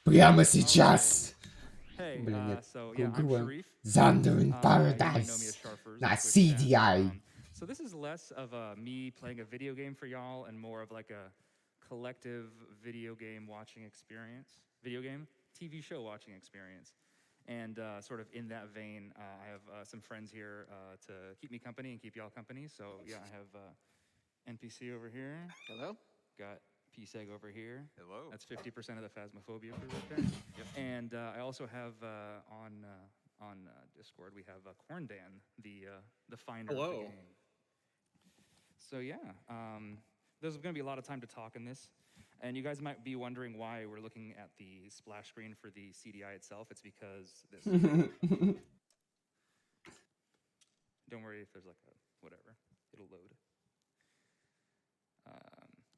Прямо сейчас. Hey, Блин, нет. so yeah, I'm Google. Sharif. Thunder in You might know me as Paradise. Sharfers На on Twitch chat. CDI. So this is less of me playing a video game for y'all and more of like a collective video game watching experience, video game TV show watching experience. And sort of in that vein, I have some friends here to keep me company and keep y'all company. So yeah, I have NPC over here. Hello? Got PSEG over here. Hello. That's 50% of the Phasmophobia crew right there. Yep. And I also have on Discord we have Corndan, the finder Hello. of the game. So yeah, there's going to be a lot of time to talk in this. And you guys might be wondering why we're looking at the splash screen for the CDI itself. It's because this. Don't worry if there's like a whatever. It'll load.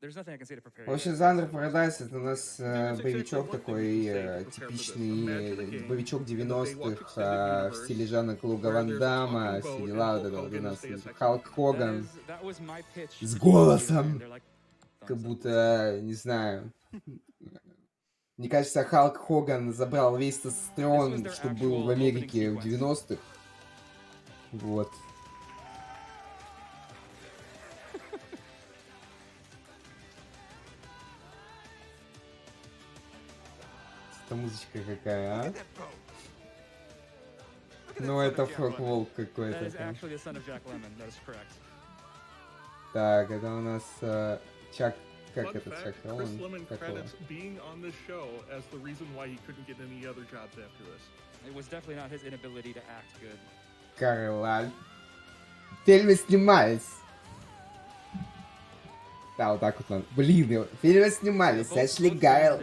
There's nothing I can say to prepare В you. общем, Thunder in Paradise это у нас боевичок такой, типичный боевичок 90-х, в стиле Жана Клуга Ван Дамма, все дела, вот это вот у нас Халк Хоган с голосом, как будто, не знаю, мне кажется, Халк Хоган забрал весь тестостерон, что был в Америке в 90-х, вот. Музычка какая, а? Ну это фрог-волк какой-то. Так, это у нас Чак... Как это Чак? Он такого. Карла. В фильме снимались. Да, вот так вот он. Блин, в фильме снимались. Эшли Гайл.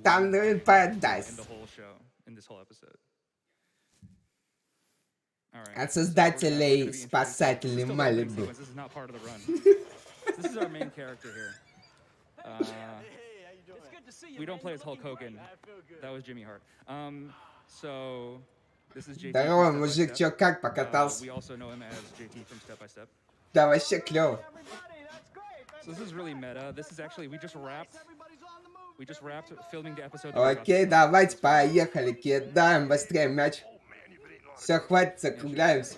Thunder in Paradise. От создателей спасателей Малибу. We don't play as Hulk Hogan. That was Jimmy Hart. So this is JT. Здорово, мужик, чё, как покатался? We also know him as JT from Step by Step. Да, вообще клёво. So this is really meta. This is actually we just wrapped filming the episode. Окей, давайте, поехали, кидаем быстрее мяч. Все, хватит, закругляемся.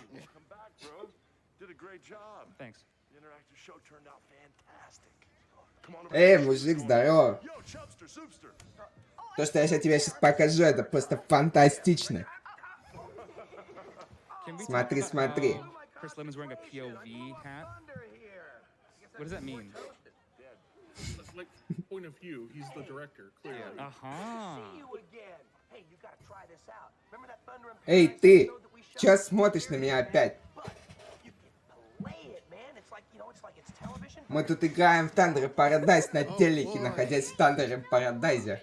Эй, мужик, здорово. То, что я тебе сейчас покажу, это просто фантастично. Смотри, смотри. Chris Lemon's wearing a POV hat. What does that mean? Like, point of view, he's the director, clearly. Эй, ты! Чё смотришь на меня опять? Мы тут играем в Thunder in Paradise на телеке, находясь в Thunder in Paradise.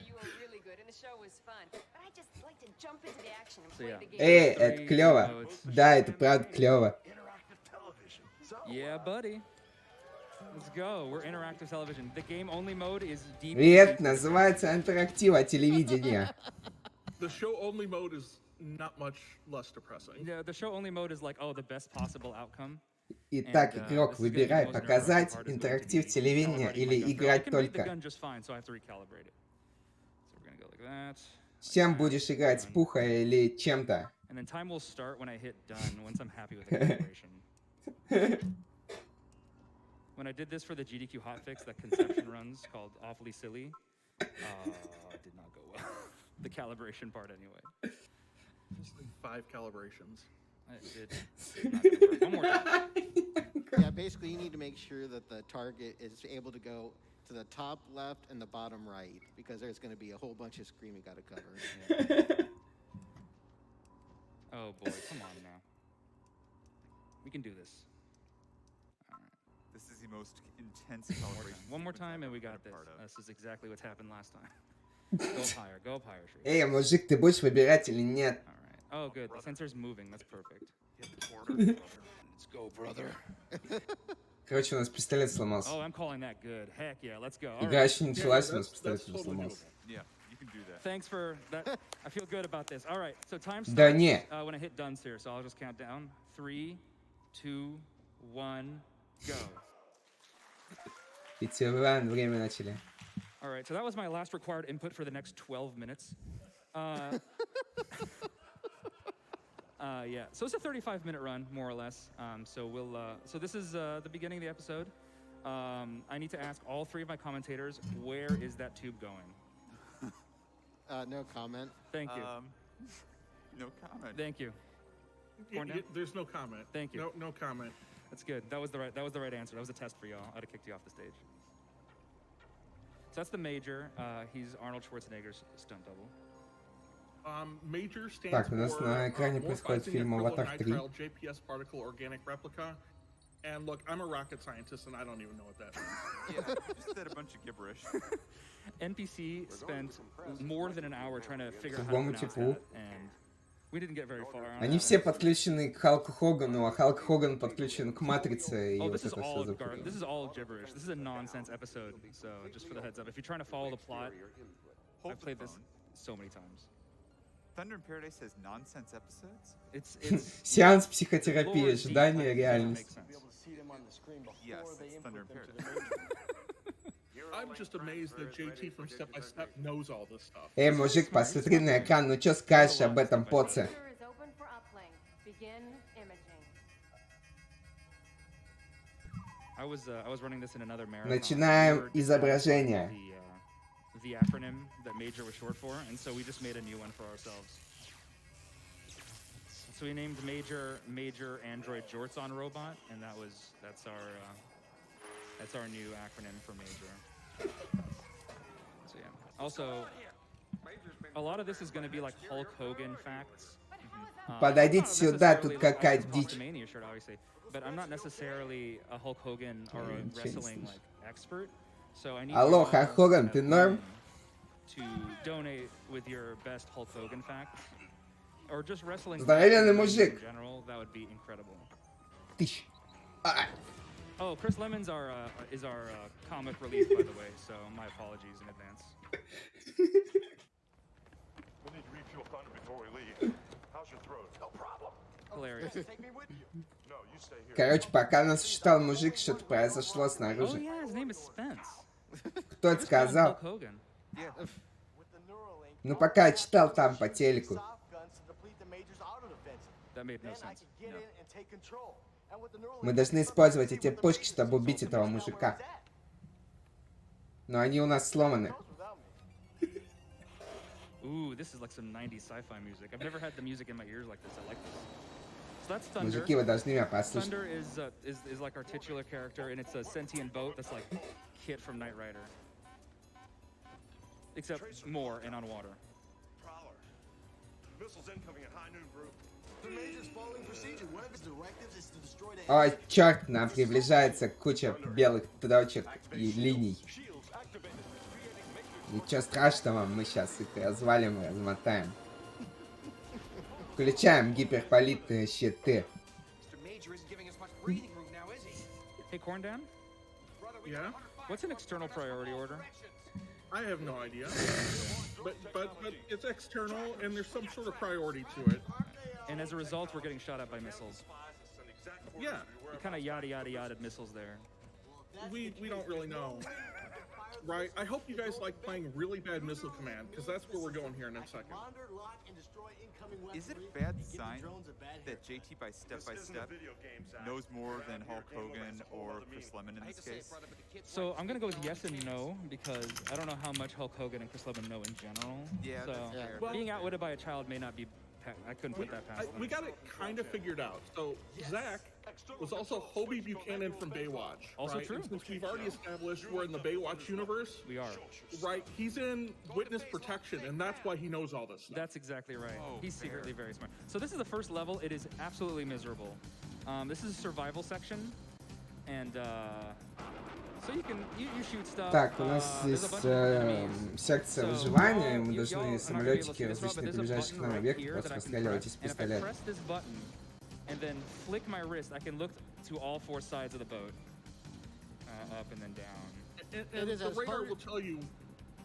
Эй, это клёво. Да, это правда клёво. Yeah, buddy. Let's go. We're interactive television. The game only mode is deep. Привет, называется интерактива телевидения. The show only mode is not much less depressing. Yeah, the show only mode is like, oh, the best possible outcome. Итак, игрок, выбирай, показать, интерактив телевидения или играть только. С чем будешь играть, с пухой или чем-то? And then time will start when I hit done, once I'm happy with the calibration. When I did this for the GDQ hotfix, that conception runs called Awfully Silly, did not go well. The calibration part, anyway. Just like 5 calibrations. It did not go well. One more time. Yeah, basically you need to make sure that the target is able to go to the top left and the bottom right, because there's going to be a whole bunch of screen we got to cover. Yeah. Oh boy, come on now. We can do this. All right. This is the most intense calibration. One more time and we got this. This is exactly what happened last time. Go up higher, Sharif. Эй, мужик, ты будешь выбирать или нет? All right. Oh, good. The sensor's moving. That's perfect. Let's go, brother. Короче, у нас пистолет сломался. Oh, I'm calling that good. Heck yeah, let's go. Игра еще не началась, у нас пистолет сломался. Yeah, you can do that. Thanks for that. I feel good about this. All right, so time Да starts не. when I hit done here. So I'll just count down. 3, 2, 1, go. Ведь время начали. All right, so that was my last required input for the next 12 minutes. Yeah, so it's a 35-minute run, more or less. So this is the beginning of the episode. I need to ask all three of my commentators, where is that tube going? No comment. Thank you. No comment. Thank you. Corn down? There's no comment. Thank you. No comment. That's good. That was the right answer. That was a test for y'all. I'd have kicked you off the stage. So that's the Major. He's Arnold Schwarzenegger's stunt double. Major stands Так, у нас for на экране происходит Morphizing фильм «Аватар 3». Acrylonitrile JPS particle organic replica. And look, I'm a rocket scientist, and I don't even know what that means. Yeah, just said a bunch of gibberish. NPC spent more than an hour trying to figure out how to Другому pronounce типу. that, and we didn't get very far on Они that. все подключены к Халку Хогану, а Халк Хоган подключен к Матрице, и Oh, вот this is это all все gar- запутано. this is all gibberish. This is a nonsense episode. So just for the heads up, if you're trying to follow the plot, Hold I've the played this phone. so many times. Thunder in Paradise has nonsense episodes? It's Сеанс lore психотерапии, is deep, ожидание, but it doesn't реальность. make sense. Yes, it's Thunder in Paradise. I'm just amazed that JT from Step by Step knows all this stuff. Мужик, посмотри на экран, ну чё скажешь об этом, поце? Computer is open for uplink. Begin imaging. I was running this in another marathon. Начинаем We were изображение. The acronym that Major was short for, and so we just made a new one for ourselves. So we named Major Android Jortson Robot, and that's our new acronym for Major. So yeah. Also, a lot of this is going to be like Hulk Hogan facts. Подойдите Not сюда, necessarily тут like- какая I have a дичь. Hulkamania shirt, obviously, but I'm not necessarily a Hulk Hogan or a Ничего не wrestling слышу. like expert. So I need Алло, you all Hulk Hogan, at ты норм? home to donate with your best Hulk Hogan facts, or just wrestling Здоровенный facts мужик. in general. That would be incredible. Тыщ. А, Oh, Chris Lemon's is our comic relief, by the way. So my apologies in advance. We need to refuel Thunder before we leave. How's your throat? No problem. Hilarious. Take me with you. No, you stay here. Короче, пока нас считал мужик, что-то произошло Oh снаружи. yeah, his name is Spence. Кто это Just call him сказал? Hulk Hogan. Yeah. With the Neuralink, Ну, пока я читал там по телеку. soft guns to deplete the Major's auto defenses. That made no Then I sense. could get in and take control. And with the Neuralink, Мы должны использовать эти пушки, чтобы убить этого мужика. Но они у нас сломаны. Ooh, this is like some 90s sci-fi music. I've never had the music in my ears like this. I like this. So that's Thunder. Мужики, вы должны меня послушать. Thunder is like our titular character, and it's a sentient boat that's like Kit from Knight Rider, except more and on water. Prowler. Missiles incoming at high noon, group. The Major's following procedure. One of his directives is to destroy the О, черт, нам приближается куча белых точек и линий. shields activated. Ничего страшного, мы сейчас их развалим и размотаем. Включаем гиперполитные щиты. Mr. Major isn't giving us much breathing room now, is he? Hey, Corn Down, Yeah, what's an external priority order? I have no idea. But it's external, and there's some sort of priority to it. And as a result, we're getting shot at by missiles. Yeah, You kind of yada yada yada missiles there. we don't really know. Right, I hope you guys like playing really bad missile command, because that's where we're going here in a second. Monitor, lock, and destroy incoming Is it weaponry a bad and give the sign drones a bad that haircut. JT by Step This by isn't a Step video game, Zach. knows more than Around Hulk here, Kingdom Hogan has a whole or other Chris meaning. Lemon in I hate this to say it, case? brother, but the kid's So like I'm gonna go with Tom yes and Cruise. no because I don't know how much Hulk Hogan and Chris Lemon know in general. Yeah, so that's fair. Well- being outwitted by a child may not be. I couldn't put that past them. We got it kind of figured out. So Zach was also Hobie Buchanan from Baywatch. Also right? true. And since we've already established we're in the Baywatch universe, We are. right? He's in witness protection, and that's why he knows all this stuff. That's exactly right. Oh, He's fair. secretly very smart. So this is the first level. It is absolutely miserable. This is a survival section, and so you shoot stuff. Так, у нас There's здесь a bunch of different enemies. секция So, выживания, мы y'all должны are not gonna be able to самолетики see this, but различных there's a приближающих к button нам right объектов here просто that I can расстреливать press, из and if I пистолета. press this button and then flick my wrist, I can look to all four sides of the boat, up and then down. And It is the as radar hard- will tell you.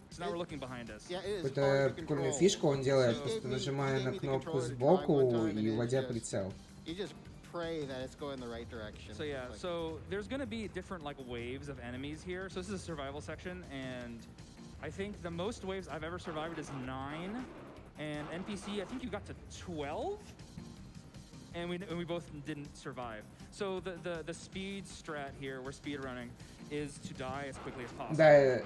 So now we're looking behind us. Yeah, it is Это hard to прикольная control. фишка он делает, So- просто He нажимая gave на me the кнопку controller to try сбоку one time, and и it's вводя just- прицел. You just pray that it's going the right direction. So yeah, It's like- so there's gonna be different like waves of enemies here. So this is a survival section, and I think the most waves I've ever survived is 9, and NPC I think you got to 12, and we both didn't survive. So the speed strat here, we're speed running, is to die as quickly as possible. Да,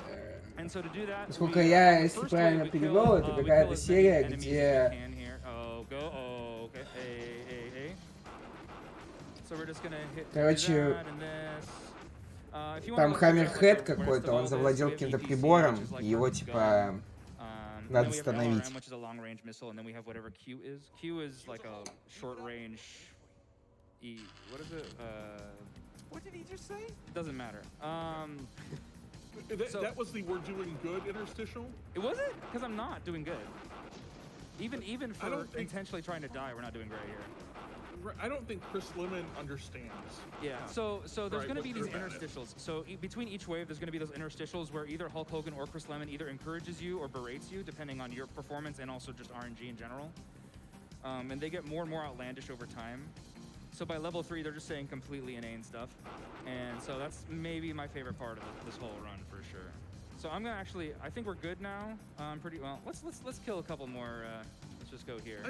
And so to do that, насколько we, я, on the если first правильно wave, we перевел, kill, это we kill какая-то as many серия, enemies as we где... can here. Okay. Hey. So we're just gonna hit Короче, that and this. If you там wanna figure out, Хаммерхед like, the rest какой-то, of он all завладел this, we have каким-то ETC, прибором, which is like и его our типа gun. надо And then we have остановить. LRM, which is a long-range missile, and then we have whatever Q is. Q is like a short-range. What is it? What did he just say? Doesn't matter. That was the "we're doing good" interstitial. It was it? Because I'm not doing good. Even for don't think- intentionally trying to die, we're not doing great here. I don't think Chris Lemon understands. Yeah. So there's Right, going to what's be these good about it? interstitials. So between each wave, there's going to be those interstitials where either Hulk Hogan or Chris Lemon either encourages you or berates you, depending on your performance and also just RNG in general. And they get more and more outlandish over time. So by level 3, they're just saying completely inane stuff. And so that's maybe my favorite part of this whole run for sure. So I'm gonna actually, I think we're good now. Pretty well. Let's kill a couple more. Let's just go here.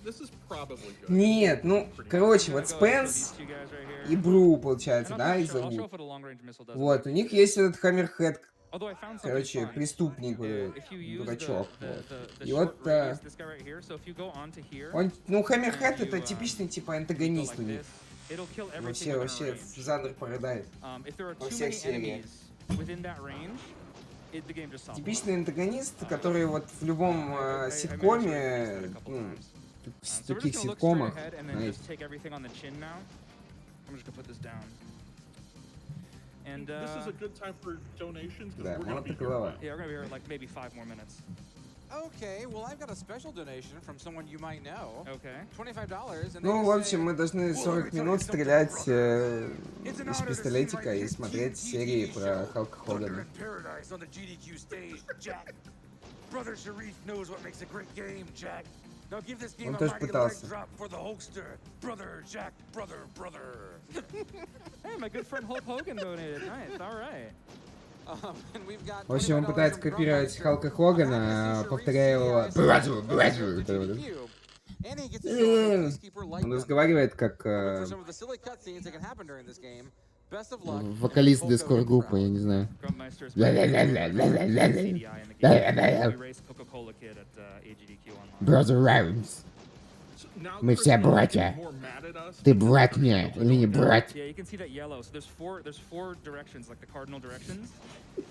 This is probably good. Нет, ну, короче, I'm вот gonna go kill Спенс these two guys right here. и Бру, получается, And да, их I'll show зовут. if what a long-range missile does. Вот, у них есть этот Хаммерхед, Although I found something короче, fun. преступник, If you use дурачок. the Вот. И short вот, radius, this guy right here, so if you go onto here, он, ну, Хаммерхед you, это типичный типа go антагонист like у них. this, it'll kill everything Вообще within a range. жанр попадает. If there are во too всех many сериях. enemies within that range, the game just stops. Типичный антагонист, который вот в любом ситкоме, ну, в So we're таких just gonna look straight ситкомах, ahead and then знаете. just take everything on the chin now. I'm just gonna put this down. And This is a good time for donations because Да, we're gonna be here. голова. yeah, we're gonna be here like maybe 5 more minutes. Okay, well, I've got a special donation from someone you might know. Okay. $25, and they Ну, в just общем, say, мы должны 40 минут стрелять из пистолетика и смотреть серии про Халка Хогана. Paradise on the GDQ stage, Jack. Brother Sharif knows what makes a great game, Jack. Now give this game Он a тоже mighty leg пытался. drop for the Hulkster. Brother, Jack, brother. Hey, my good friend Hulk Hogan donated. Nice. All right. And we've got В общем, он $25 пытается from копировать Grumpmeister. Халка Хогана, повторяя его «Бразу». And he gets to show off his Peacekeeper light Он gun. разговаривает как For some of the silly cutscenes that can happen during this game, best of luck. вокалист and Hulk Hogan дискор-группы, я не знаю. Grumpmeister is CDI in the game. We race Coca-Cola Kid at AGDQ online. Brother Rhymes. Now Мы Chris все Lemon is братья. more mad at us Ты because брат we're мне not или не doing брат? Yeah, you can see that yellow. So there's four directions, like the cardinal directions,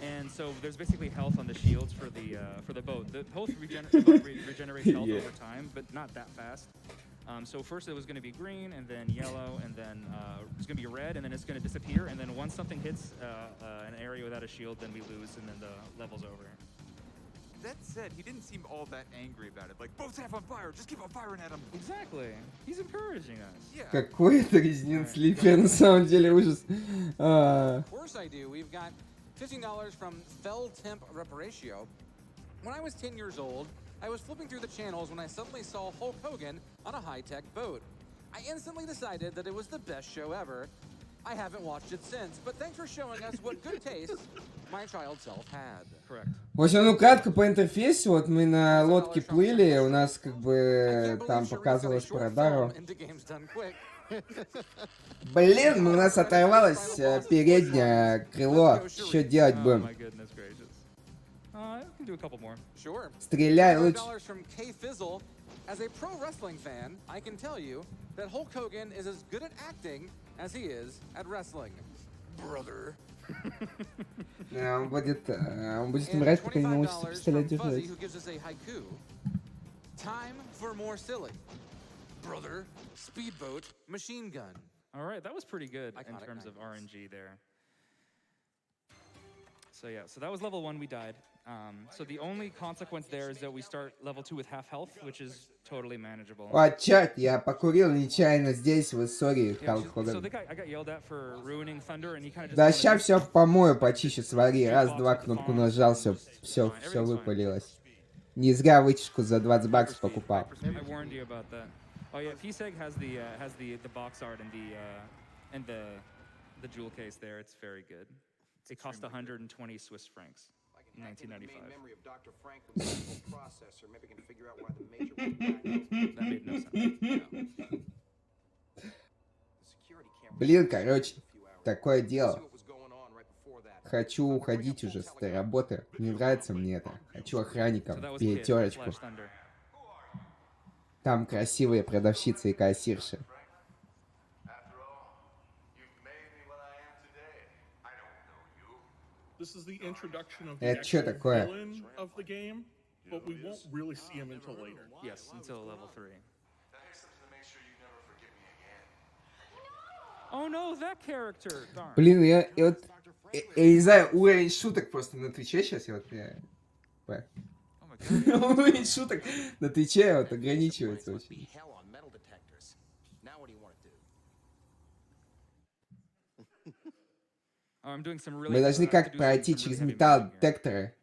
and so there's basically health on the shields for the boat. The both regenerates health Yeah. over time, but not that fast. So first it was going to be green, and then yellow, and then it's going to be red, and then it's going to disappear. And then once something hits an area without a shield, then we lose, and then the level's over. That said, he didn't seem all that angry about it. Like, boats half on fire, just keep on firing at him. Exactly. He's encouraging us. Yeah. Какой это резидент слипер, на самом деле, ужас. Of course I do. We've got $15 from Fell Temp Reparatio. When I was 10 years old, I was flipping through the channels when I suddenly saw Hulk Hogan on a high-tech boat. I instantly decided that it was the best show ever. I haven't watched it since, but thanks for showing us what good taste my child self had. Correct. В общем, ну кратко по интерфейсу, вот мы на лодке плыли, у нас как I бы can't believe там Sharif got a показывалось по short радару. film into games done quick. Блин, у нас оторвалось переднее крыло. Что делать Oh будем? my goodness gracious. I can do a couple more. Sure. Стреляй лучше. $5 from K Fizzle. As a pro wrestling fan, I can tell you that Hulk Hogan is as good at acting as he is at wrestling. Brother. Он будет And умирать, пока не $25 научится пистолет from Fuzzy, держать. who gives us a haiku. Time for more silly. Brother, speedboat, machine gun. All right, that was pretty good in Iconic terms of 90s. RNG there. So yeah, so that was level 1, we died. So the only consequence there is that we start level 2 with half health, which is totally manageable. О, черт, я покурил нечаянно здесь, в Иссории, Yeah, Халк so Хоган. I got yelled at for ruining Thunder, and he kind of just Да, wanted ща to- все помою, почищу, свари. Раз, два, кнопку нажал, все выпалилось. Не зря вытяжку за 20 баксов покупал. I warned you about that. Oh yeah, PSEG has the box art and the jewel case there. It's very good. It cost 120 Swiss francs. 1995. Memory of Dr. Franklin's central processor. Maybe can figure out why the major went black. That made no sense. The security camera Блин, was короче, a few hours. такое See дело. what was going on right before that. Хочу уходить уже с этой работы. Не нравится мне это. Хочу охранником. So that was Kid, Пятерочку. Flash Thunder. Там красивые продавщицы и кассирши. After all, you've made me what I am today. I don't know you. This is the introduction of the Это чё actual такое? villain of the game, but we won't really see him until later. Yes, until level 3. That is something to make sure you never forget me again. Oh no, that character! Darn. Блин, я вот... Я не знаю, уровень шуток просто на Твиче сейчас, я вот... Oh my god. Уровень шуток на Твиче вот ограничивается очень. Hell on metal detectors. Now what do you want to do? Oh, I'm doing some really. Мы должны как пройти через металл-детекторы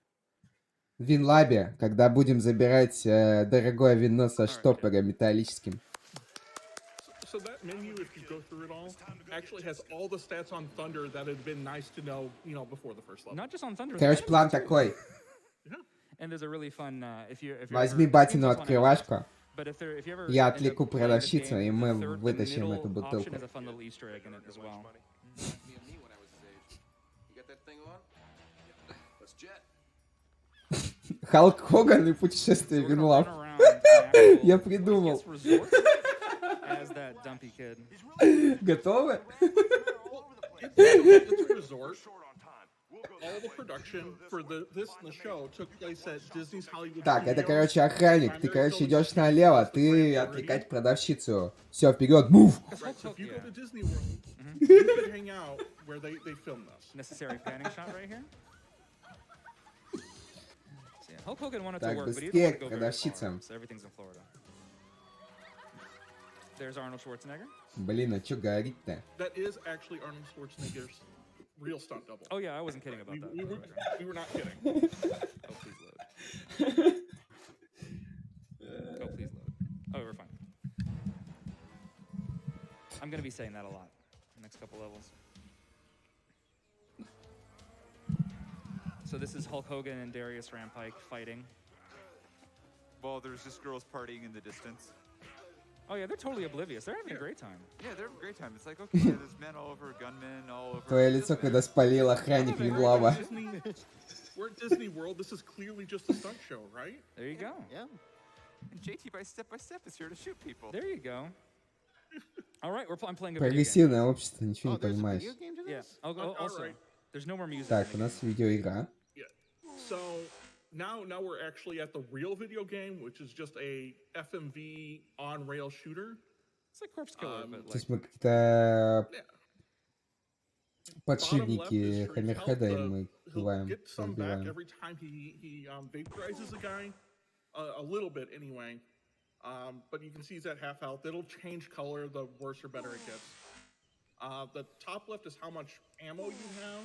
в Винлабе, когда будем забирать дорогое вино со штопором металлическим. So that menu, if you go through it all, actually has all the stats on Thunder that had been nice to know, you know, before the first level. Not just on Thunder. Короче, план такой. And there's a really fun. If you're Возьми ever- батину game's on открывашку. But if there, if you ever Я end up отвлеку playing the продавщицу, game, и мы the third- the вытащим middle эту option бутылку. has a fun little Easter egg in it as well. Me and me when I was his age. You got that thing on? Let's jet. Халк Хоган и путешествие в So we're gonna Винлаб. run around an actual, Я I придумал. guess, resort as that dumpy kid. Готовы? It's a resort. Short on time. We'll go All the production for this and the show took place at Disney's Hollywood Так, это, Studios. короче, охранник. Ты, короче, идешь налево, ты отвлекать продавщицу. Все, вперед, мув! Right, so if you go Yeah. to Disney World, you could hang out where they filmed this. Necessary panning shot right here. So, yeah, Hulk Hogan wanted to Так, work, but he быстрее didn't want к to go very far, продавщицам. so everything's in Florida. There's Arnold Schwarzenegger. Блин, а чё горит-то? That is actually Arnold Schwarzenegger's real stunt double. Oh yeah, I wasn't kidding about We, that. we were not kidding. Oh please load. Oh please load. Oh, we're fine. I'm gonna be saying that a lot. Next couple levels. So this is Hulk Hogan and Darius Rampike fighting. Well, there's just girls partying in the distance. Oh yeah, they're totally oblivious. They're having a great time. Yeah, they're having a great time. It's like, okay, yeah, there's men all over, gunmen all over. Твое лицо, когда спалил охранник Винлаба. Disney, we're at Disney World. This is clearly just a stunt show, right? There you go. Yeah. And JT by step is here to shoot people. There you go. All right, I'm playing a video game. Прогрессивное общество, ничего Oh, не there's a понимаешь. video game to Yeah. this? Also, Alright. there's no more music. Так, in у the нас видеоигра. Yeah. So now we're actually at the real video game, which is just a FMV on-rail shooter. It's like Corpse Killer, but То like есть мы какие-то Yeah. Bottom left подшипники is Sharif's Хаммерхеда, и health. мы He'll убиваем, get some back разбиваем. every time he vaporizes a guy, a little bit anyway. But you can see he's at half health. It'll change color the worse or better it gets. The top left is how much ammo you have.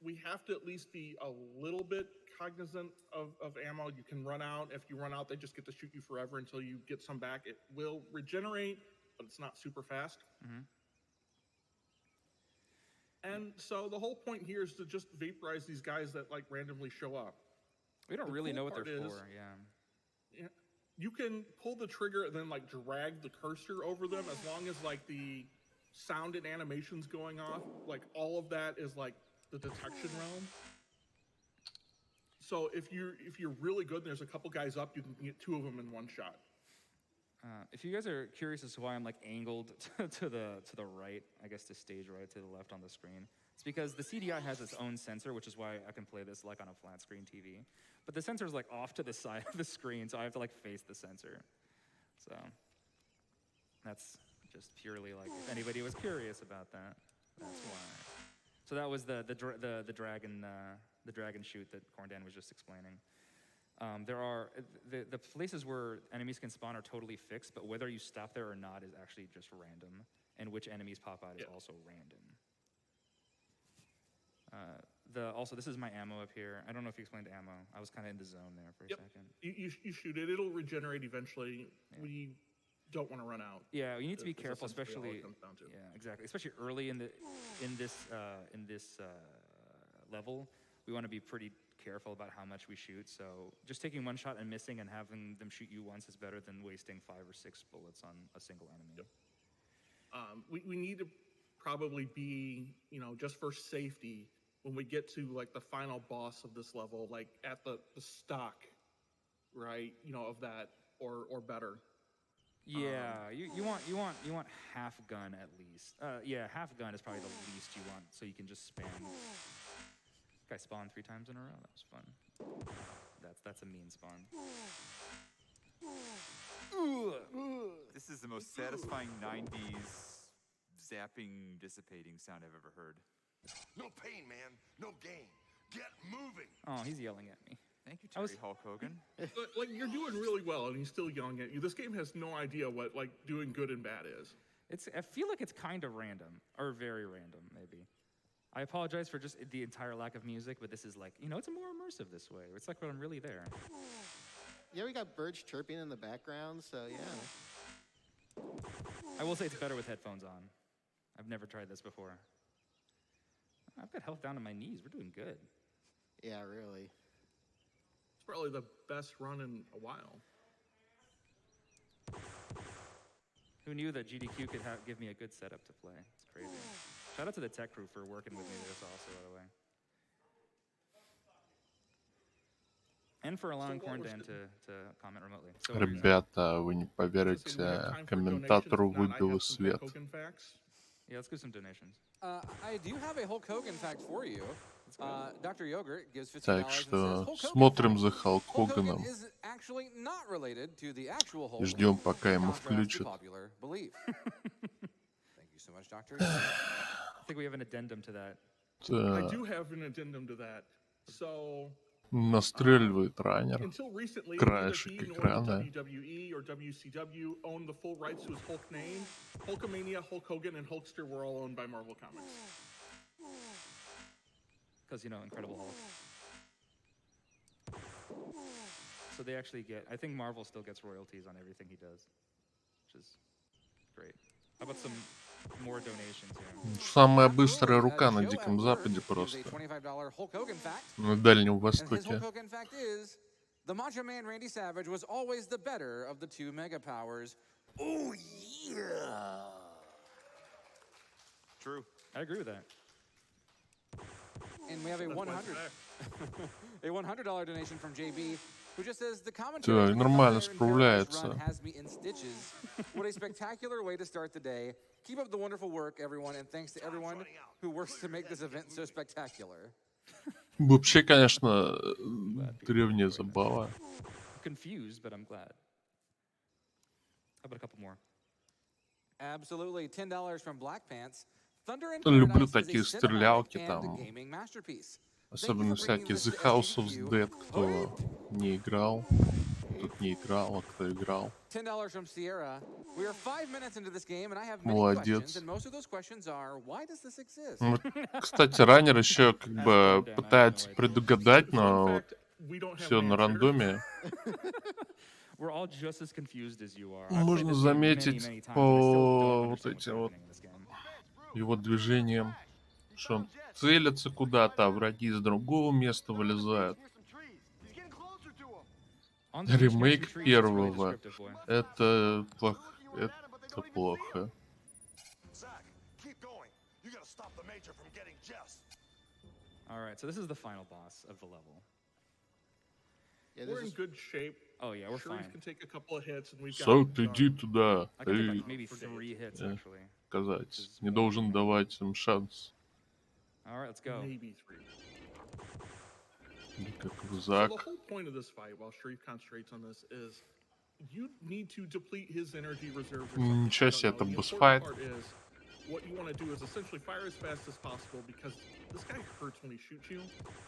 We have to at least be a little bit cognizant of ammo. You can run out. If you run out, they just get to shoot you forever until you get some back. It will regenerate, but it's not super fast. And so the whole point here is to just vaporize these guys that like randomly show up. we don't the really cool know what they're part is- for. Yeah. Yeah. You can pull the trigger and then like drag the cursor over them as long as like the sound and animations going off, like all of that is like the detection realm. So if you're really good and there's a couple guys up, you can get two of them in one shot. If you guys are curious as to why I'm like angled to the right, I guess to stage right, to the left on the screen, it's because the CDI has its own sensor, which is why I can play this like on a flat screen TV. But the sensor is like off to the side of the screen, so I have to like face the sensor. So that's just purely like if anybody was curious about that, that's why. So that was the dragon shoot that Corndan was just explaining. There are the places where enemies can spawn are totally fixed, but whether you stop there or not is actually just random, and which enemies pop out is also random. Also, this is my ammo up here. I don't know if you explained ammo. I was kind of in the zone there for a second. You shoot it; it'll regenerate eventually. We don't want to run out. Yeah, you need to be 'cause careful, that's really all especially it comes down to. yeah, exactly. Especially early in this level, we want to be pretty careful about how much we shoot. So just taking one shot and missing and having them shoot you once is better than wasting 5 or 6 bullets on a single enemy. Yep. We need to probably be, just for safety, when we get to like the final boss of this level, like at the stock, right? Of that or better. Yeah, you want half gun at least. Yeah, half gun is probably the least you want, so you can just spam. Guy spawned 3 times in a row. That was fun. That's a mean spawn. This is the most satisfying 90s zapping, dissipating sound I've ever heard. No pain, man. No gain. Get moving. Oh, he's yelling at me. Thank you, Terry Hulk Hogan. Like, you're doing really well, and he's still yelling at you. This game has no idea what like doing good and bad is. I feel like it's kind of random, or very random, maybe. I apologize for just the entire lack of music, but this is like, it's more immersive this way. It's like when I'm really there. Yeah, we got birds chirping in the background, so yeah. I will say it's better with headphones on. I've never tried this before. I've got health down to my knees. We're doing good. Yeah, really. It's probably the best run in a while. Who knew that GDQ could give me a good setup to play? It's crazy. Shout out to the tech crew for working with me this also, by the way. And for allowing Corndan to comment remotely. So Ребята, вы не поверите, комментатору выбило свет. Yeah, let's do some donations. I do have a Hulk Hogan fact for you. Dr. Yogurt gives $50 Так and says, что Hulk смотрим за Hogan Халкоганом is actually not related to the actual Hulk и ждем, пока ему contrast to включат. popular belief. Thank you so much, Dr. I think we have an addendum to that. I do have an addendum to that. So Настреливает раннер. until recently, Краешек neither he nor экрана. the WWE or WCW owned the full rights to his Hulk name. Hulkamania, Hulk Hogan, and Hulkster were all owned by Marvel Comics. Because, Incredible Hulk. So they actually I think Marvel still gets royalties on everything he does, which is great. How about some more donations here? Самая быстрая рука на Диком Западе просто. $25 Hulk Hogan fact. На Дальнем And his Востоке. Hulk Hogan fact is, the Macho Man Randy Savage was always the better of the 2 mega powers. Oh, yeah! True. I agree with that. And we have a $100 donation from JB, who just says, the commentary Так, нормально справляется. has me in stitches. What a spectacular way to start the day. Keep up the wonderful work, everyone, and thanks to everyone who works to make this event so spectacular. Вообще, конечно, древняя забава. Confused, but I'm glad. How about a couple more? Absolutely. $10 from Black Pants. Thunder in Люблю Paradise такие is a cinematic стрелялки and там. gaming masterpiece. Особенно всякие The House of Dead, кто не играл. Тут не играл, а кто играл. $10 from Sierra. We are 5 minutes into this game, and I have many Молодец. questions, and most of those questions are, why does this exist? Вот, кстати, раннер еще как бы пытается предугадать, но все на рандоме. We're all just as confused as you are. Можно заметить по вот этим вот его движениям, что он целится куда-то, а враги с другого места вылезают. Ремейк первого. Это плохо. Alright, so this is the final boss of the level. Yeah, We're in good shape. Oh yeah, we're Sharif fine. can take a couple of hits, and we've got. Сот, иди туда. I can take Ты, like maybe 3 hits actually. сказать, не должен давать им шанс. Alright, let's go. Maybe 3. Или как в So Зак. the whole point of this fight, while Sharif concentrates on this, is you need to deplete his energy reserves. Or something. Ничего I себе, don't know. это The босс-файт. important part is what you want to do is essentially fire as fast as possible because this guy hurts when he shoots you.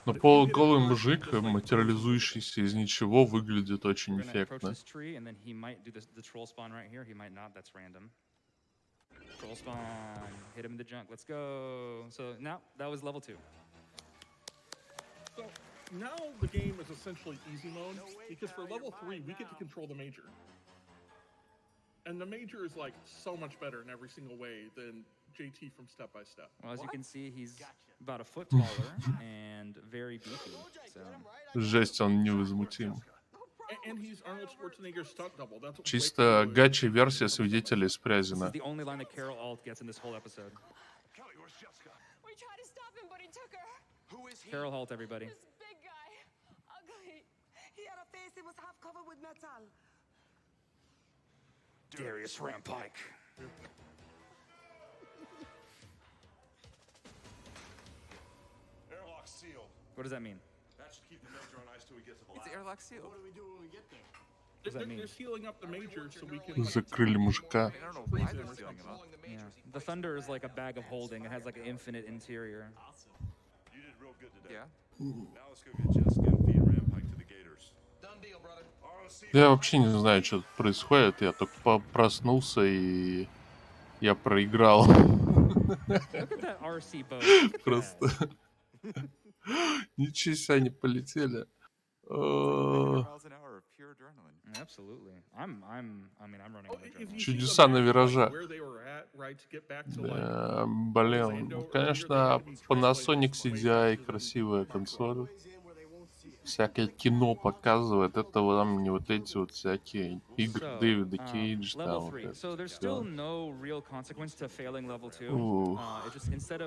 Но But if you get полуголый him hurt, мужик, just like- материализующийся из ничего, выглядит очень We're gonna approach эффектно. this tree, and then he might do the troll spawn right here. He might not. That's random. Troll spawn. Hit him in the junk. Let's go. So now that was level 2. So now the game is essentially easy mode because for level 3 we get to control the major. And the major is like so much better in every single way than JT from Step by Step. Well, as you can see, he's about a foot taller and very beefy. So Жесть, он невозмутим. And he's Arnold Schwarzenegger's stunt double. That's way Чисто cooler. гачи-версия свидетелей из this Прязина. is the only line that Carol Alt gets in this whole episode. Kelly, where's Jessica? We tried to stop him, but he took her. Who is he? Carol Alt, everybody. This big guy. Ugly. He had a face, he was half covered with metal. Darius Rampike. Airlock sealed. What does that mean? That should keep the major on ice till we get to the It's lab. airlock sealed. What do we do when we get there? does that mean? They're sealing up the major so we can. Закрыли мужика. I don't know why they're sealing them up. Yeah. The Thunder is like a bag of holding. It has like an infinite interior. You did real good today. Yeah. Now let's go get Jessica and feed Rampike to the Gators. Done deal, brother. ROC. Я вообще не знаю, что тут происходит. Я только проснулся и я проиграл. Look at that RC boat. Look at Просто. Ничего себе, они полетели. 100 miles an hour of pure adrenaline. that. Absolutely. I'm running on If adrenaline. you see the Чудеса map, на like, виражах. where they were at, right, to get back to, like, Да, блин. Ну, конечно, Panasonic CDI красивая консоль. Всякое кино показывает. Это вот там не вот эти вот всякие игры So, Дэвида Кейдж. level Там вот 3. это So there's всё. still no real consequence to failing level 2. Ух. It just instead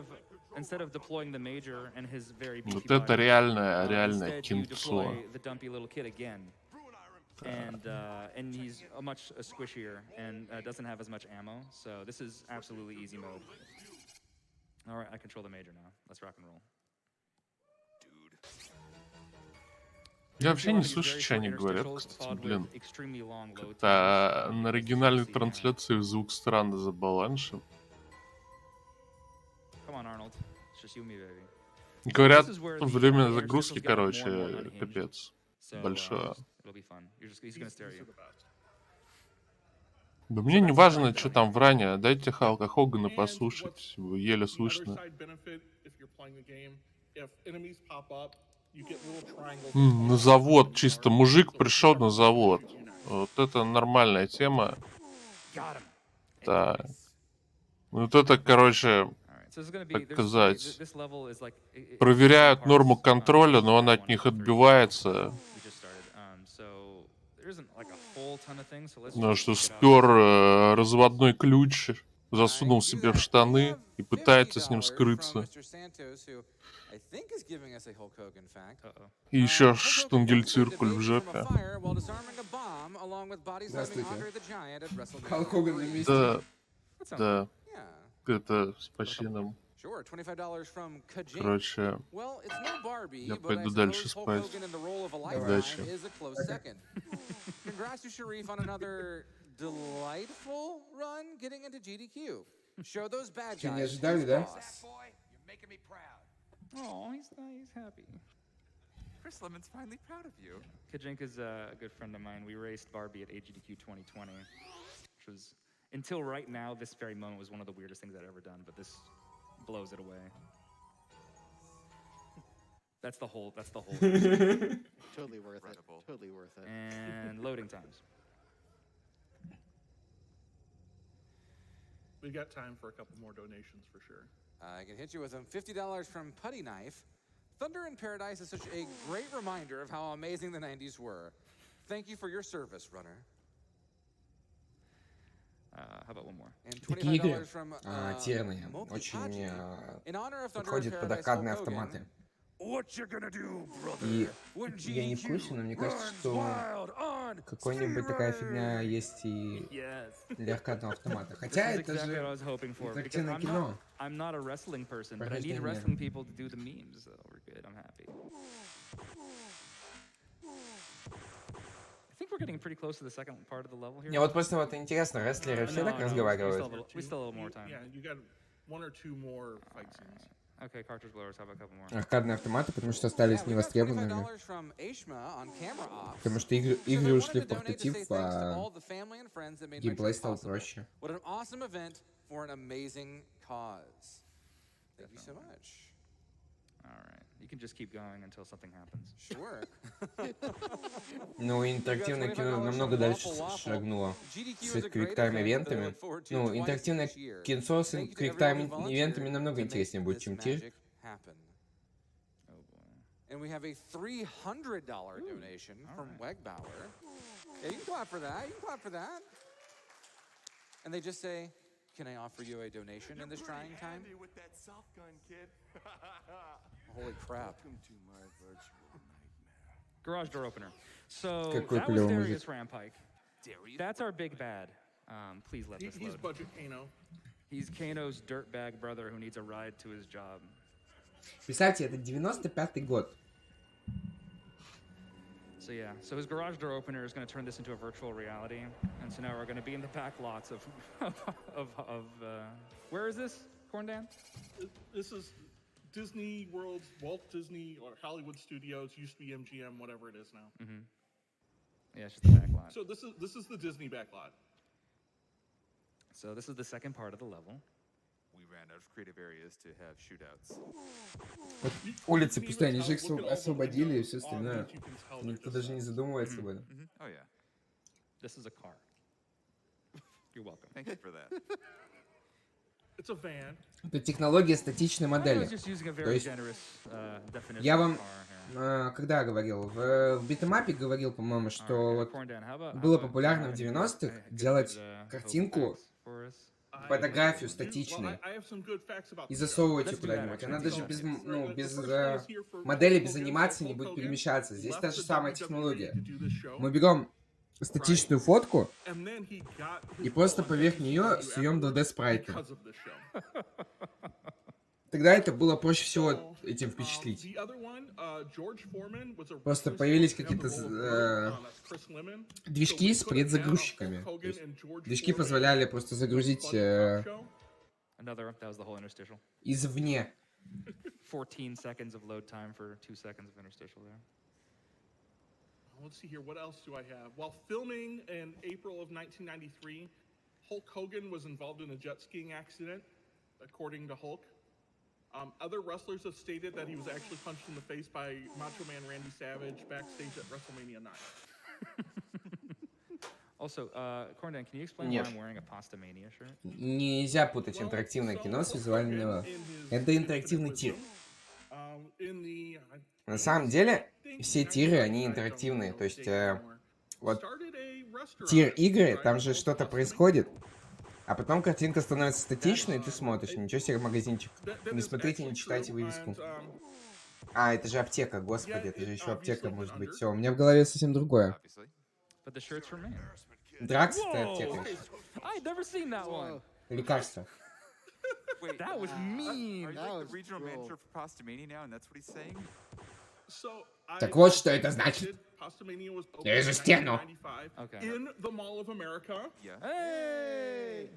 of deploying the major and his very beefy Вот это body, реальное instead you кинцо. deploy the dumpy little kid again. And he's a much squishier and doesn't have as much ammo. So this is absolutely easy mode. All right, I control the major now. Let's rock and roll. Я вообще не слышу, что они говорят, кстати, блин. Как-то на оригинальной трансляции звук странно забаланшен. Говорят, время загрузки, короче, капец. Большое. Да мне не важно, что там в ране. Дайте Халка Хогана послушать. Его еле слышно. На завод чисто. Мужик пришел на завод. Вот это нормальная тема. Так. Вот это, короче, так сказать, проверяют норму контроля, но он от них отбивается. Ну что, спер разводной ключ, засунул себе в штаны и пытается с ним скрыться. И еще штунгель-циркуль в жопе. Здравствуйте. Халк Хоган на месте. Да. Это с почином. Короче, я пойду дальше спать. Удачи. Congrats to Sharif on another delightful run getting into GDQ. Show those bad Что, не guys. ожидали, да? Oh, he's happy. Chris Lemon's finally proud of you. Kajink is a good friend of mine. We raced Barbie at AGDQ 2020, which was, until right now, this very moment was one of the weirdest things I'd ever done, but this blows it away. That's the whole. Totally worth it. Totally worth it. And loading times. We got time for a couple more donations for sure. I can hit you with them. $50 from Putty Knife. Thunder in Paradise is such a great reminder of how amazing the 90s were. Thank you for your service, runner. How about one more? And Такие игры $25 from терные Moki очень Haji. In honor of Thunder in подходят под Paradise, аркадные Hulk Hogan. автоматы. What you gonna do, brother? И When я не в курсе, но мне кажется, runs что wild on какой-нибудь такая фигня есть и для аркадного автомата. Хотя это же интерактивное кино. I'm not a wrestling person, but I need Прохождение. wrestling people to do the memes. So we're good. I'm happy. I think we're getting pretty close to the second part of the level here. Мне вот просто вот интересно, рестлеры все так разговаривают? We still have a little more time. Yeah, you got one or two more fight scenes. Okay, cartridge blowers. How about a couple more? Аркадные автоматы, потому что остались невостребованными. Потому что игры ушли в портатив, а геймплей стал проще. What an awesome event for an amazing cause. Thank you so much. All right. You can just keep going until something happens. Sure. Ну, интерактивное кино намного дальше шагнуло с квиктайм-ивентами. Ну, интерактивное кинцо с квиктайм-ивентами намного интереснее будет, чем тир. happen. Oh boy. And we have a $300 donation from Wegbauer. Yeah, you can clap for that. You can clap for that. And they just say, can I offer you a donation in this trying time? With that soft gun, kid. Holy crap. Welcome to my virtual nightmare. Garage door opener. So Какой that was клёвый Darius мужик. Rampike. That's our big bad. Please let this He's load. budget Kano. He's Kano's dirtbag brother who needs a ride to his job. Представьте, это 95-й год. So yeah, so his garage door opener is going to turn this into a virtual reality, and so now we're going to be in the back lots of where is this, Corndan? This is Disney World's Walt Disney or Hollywood Studios, used to be MGM, whatever it is now. Mm-hmm. Yeah, it's just the back lot. So this is the Disney back lot. So this is the second part of the level. We ran out of creative areas to have shootouts. Вот улицы пустые, они же их освободили и все остальное. Никто даже не задумывается об этом. Oh yeah. This is a car. You're welcome. Thank you for that. It's a van. Это технология статичной модели. То есть я вам когда говорил? В битэмапе говорил, по-моему, что вот было популярно в 90-х делать картинку, фотографию статичной и засовывать ее куда-нибудь. Она даже без модели, без анимации не будет перемещаться. Здесь та же самая технология. Мы берем статичную фотку и просто поверх нее суем 2D спрайты. Тогда это было проще всего этим впечатлить. Просто появились какие-то движки с предзагрузчиками. Движки позволяли просто загрузить извне. 14 seconds of load time for 2 seconds of interstitial there. Let's see here. What else do I have? While filming in April of 1993, Hulk Hogan was involved in a jet skiing accident, according to Hulk. Other wrestlers have stated that he was actually punched in the face by Macho Man Randy Savage backstage at WrestleMania 9. Also, Corndan, can you explain why I'm wearing a Pastamania shirt? Нельзя путать интерактивное кино с визуальным. Это интерактивный тир. На самом деле, все тиры, они интерактивные. То есть, вот тир-игры, там же что-то происходит, а потом картинка становится статичной, и ты смотришь. Ничего себе, магазинчик. Не смотрите, не читайте вывеску. А, это же аптека, господи, это же еще аптека, может быть. Все, у меня в голове совсем другое. Дракс — это аптека. Лекарство. Wait, that was mean. Are you like the regional manager for Pastamania now, and that's what he's saying? Так вот, что это значит. Я вижу стену. In the Mall of America. Hey!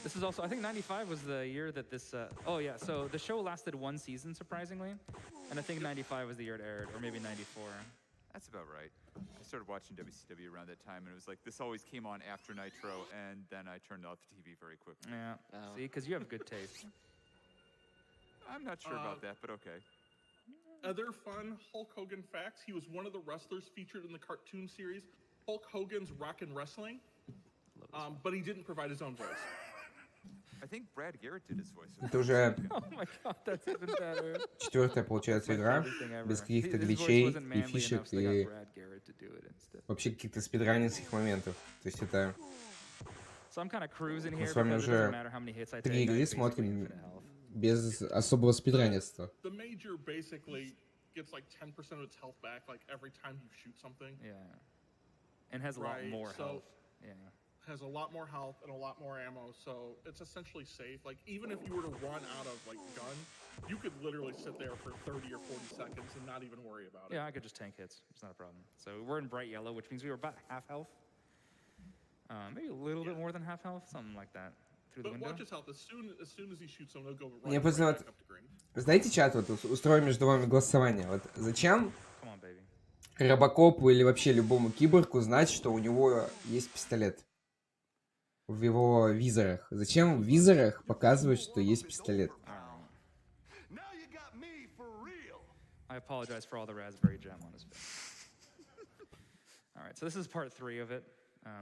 This is also, I think 95 was the year that this, oh yeah, so the show lasted 1 season, surprisingly. And I think 95 was the year it aired, or maybe 94. That's about right. I started watching WCW around that time, and it was like, this always came on after Nitro, and then I turned off the TV very quickly. Yeah, see, because you have good taste. I'm not sure about that, but okay. Other fun Hulk Hogan facts. He was one of the wrestlers featured in the cartoon series Hulk Hogan's Rockin' Wrestling, but he didn't provide his own voice. I think Brad Garrett did his voice. Это уже Oh my God, that's even better. 4-я, получается, игра, без каких-то гличей и фишек, и вообще каких-то спидранерских моментов. То есть это... Мы с вами уже 3 игры смотрим без особого спидранерства. The Major basically gets like 10% of its health back like every time you shoot something. Yeah. And has a lot more health. Yeah. Has a lot more health and a lot more ammo, so it's essentially safe. Like, even if you were to run out of, like, gun, you could literally sit there for 30 or 40 seconds and not even worry about it. Yeah, I could just tank hits. It's not a problem. So we're in bright yellow, which means we were about half health. Maybe a little bit more than half health, something like that. Through the window. Watch his health. As soon as he shoots someone, he'll go right, Мне просто right вот... back up to green. Знаете, чат, вот устрою между вами голосование. Вот зачем Робокопу или вообще любому киборгу знать, что у него есть пистолет? В его визорах. Зачем в визорах показывать, что есть пистолет? I apologize for all the raspberry jam on his face. All right, so this is part 3 of it.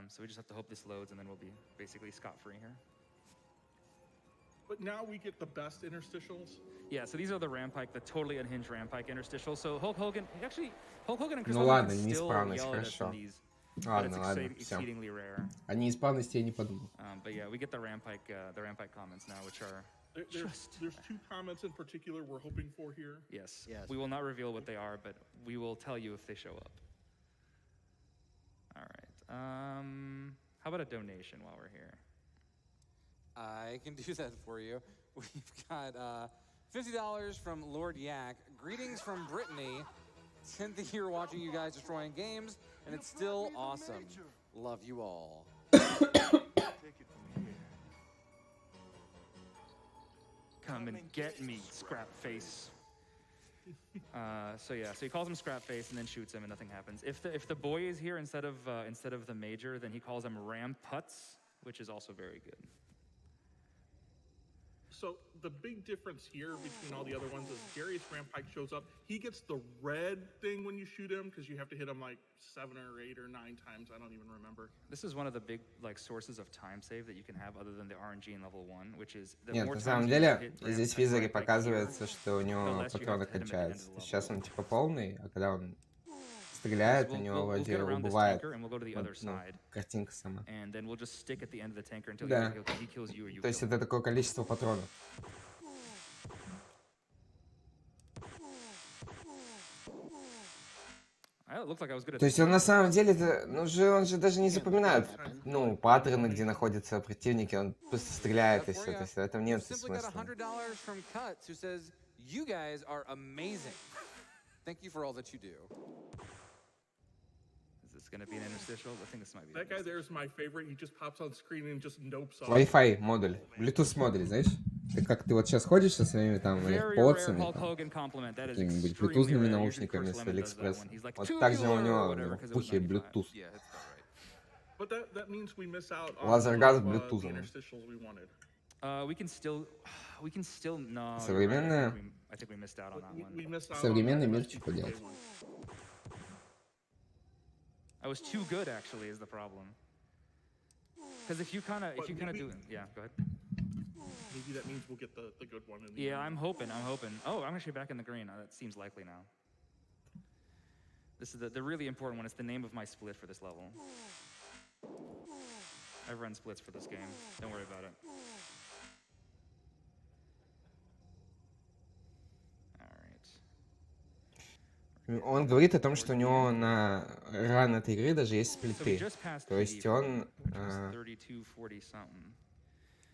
So we just have to hope this loads, and then we'll be basically scot-free here. But now we get the best interstitials. Yeah, so these are the Rampike, the totally unhinged Rampike interstitials. So Hulk Hogan and Chris Ну Hogan ладно, can still неисправность, yell at us in хорошо. these, but it's Ладно, ладно, все. exceedingly rare. О неисправности я не подумал. But yeah, we get the Rampike comments now, which are There's two comments in particular we're hoping for here. yes. We will not reveal what they are, but we will tell you if they show up. All right. How about a donation while we're here? I can do that for you. We've got $50 from Lord Yak. Greetings from Brittany. 10th year watching you guys destroying games, and it's still awesome. Love you all. Come and get me, scrap face. So he calls him scrap face and then shoots him and nothing happens. If the boy is here instead of the major, then he calls him Ramputz, which is also very good. So the big difference here between all the other ones is Darius Rampike shows up. He gets the red thing when you shoot him because you have to hit him like 7 or 8 or 9 times. I don't even remember. This is one of the big sources of time save that you can have other than the RNG in level 1, which is the Нет, more на самом times you деле, hit здесь в Rampike визоре here, показывается, что у the него less you патроны have to hit him at the end of кончаются. the level. Сейчас он типа полный, а когда он стреляет, у него We'll вроде get around this убывает tanker and we'll go to the other ну, side. картинка сама. And then we'll just stick at the end of the tanker until Да. he kills you or you То есть kill это him. такое количество патронов. It looked like I was good at То есть он на самом деле, он же даже не запоминает, ну, паттерны, где находятся противники, он просто стреляет и все. То есть в этом нет Simply got смысла. $100 from Cuts, who says, "You guys are amazing. Thank you for all that you do." Is this going to be an interstitial? I think this might be. That guy there is my favorite. He just pops on screen and just nopes off. Wi-Fi модуль, Bluetooth модуль, знаешь? Ты вот сейчас ходишь со своими там AirPods'ами, какими-нибудь блютузными наушниками с Алиэкспресс. Вот так же у него в пухе Bluetooth. But that means we miss out on Лазергаз the Bluetooth. interstitials we wanted. We can still no. Современная- I think we missed out on that one. We missed out Современный on мир that что делать? one. I was too good actually is the problem. Because if you kind of do yeah, go ahead. Maybe that means we'll get the good one. In the Yeah, end. I'm hoping. Oh, I'm actually back in the green. That seems likely now. This is the really important one. It's the name of my split for this level. I've run splits for this game. Don't worry about it. All right. Он говорит о том, что у него на ран этой игры даже есть So we сплиты. just passed То есть PD, он... which is 32-40 something.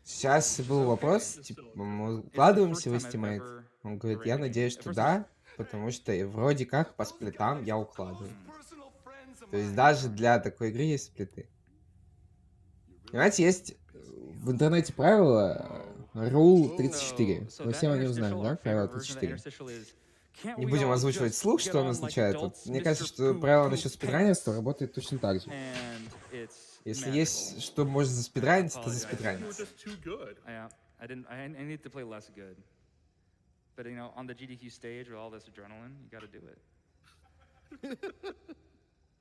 Сейчас был вопрос, типа, мы укладываемся в estimate? Он говорит, я надеюсь, что да, потому что вроде как по сплитам я укладываю. То есть даже для такой игры есть сплиты. Понимаете, есть в интернете правило Rule 34. Мы все о нем знаем, да? Правило 34. Не будем озвучивать вслух, что оно означает. Вот, мне кажется, что правило насчет спидранерства работает точно так же. Если есть что можно заспидранить, то заспидранить. Yeah, I need to play less good. But you know, on the GDQ stage with all this adrenaline, you got to do it.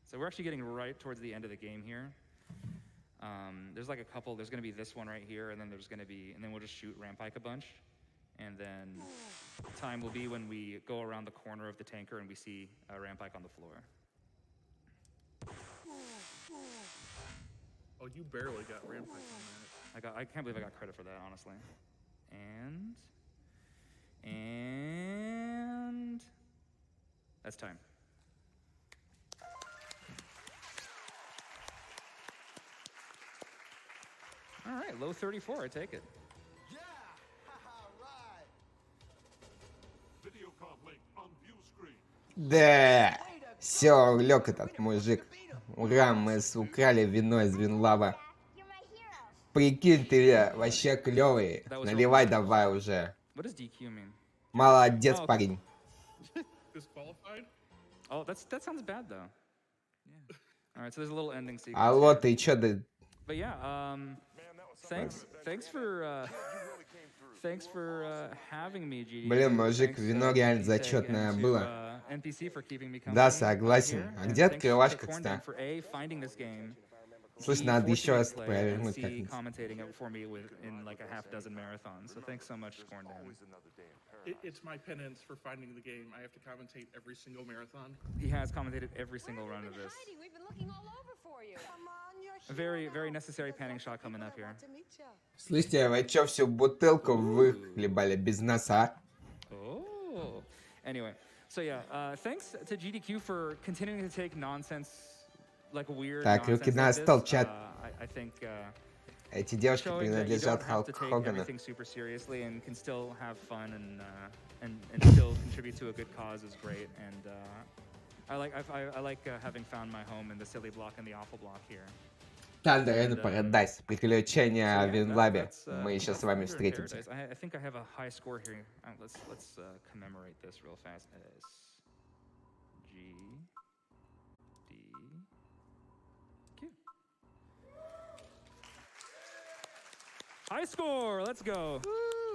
So we're actually getting right towards the end of the game here. There's like a couple. There's going to be this one right here, and then we'll just shoot Rampike a bunch, and then time will be when we go around the corner of the tanker and we see Rampike on the floor. Oh, you barely got Rampike on that. I can't believe I got credit for that, honestly. And that's time. All right, low 34, I take it. Yeah! Right! Video comm link on view screen. Да, все, лег этот мужик. Ура, мы украли вино из Винлава. Прикинь, ты вообще клевый. Наливай давай уже. What does DQ mean? Молодец, парень. Disqualified? Oh, that sounds bad though. Yeah. All right, so there's a little ending sequence. Алло, here. ты чё, да... But yeah, thanks for having me, GD. Блин, мужик, вино реально зачетное было. Да, согласен. А где открывашка, кстати? Слушай, He надо forced еще me to раз play, and провернуть C как-нибудь. commentating it for me in like a half dozen marathons. So thanks so much, Corn Dan. It's my penance for finding the game. I have to commentate every single marathon. He has commentated every single run of this. Hiding, we've been looking all over for you. Come on, you're A here very now. necessary There's panning lots of shot coming people up that here. want to meet ya. Слышите, вы чё всю бутылку выхлебали без нас, а? Oh. Anyway, so yeah, thanks to GDQ for continuing to take nonsense, like weird Так, руки nonsense на like стол, this. чат. I think Эти девушки showing that you принадлежат don't have to Халку take Хогану. everything super seriously and can still have fun and still contribute to a good cause is great. And I like having found my home in the silly block and the awful block here. Thunder and Paradise. Приключения So в yeah, Винлабе. that's, Мы еще that's с вами Thunder in встретимся. Paradise. I think I have a high score here. Let's commemorate this real fast. S G D Q. High score. Let's go.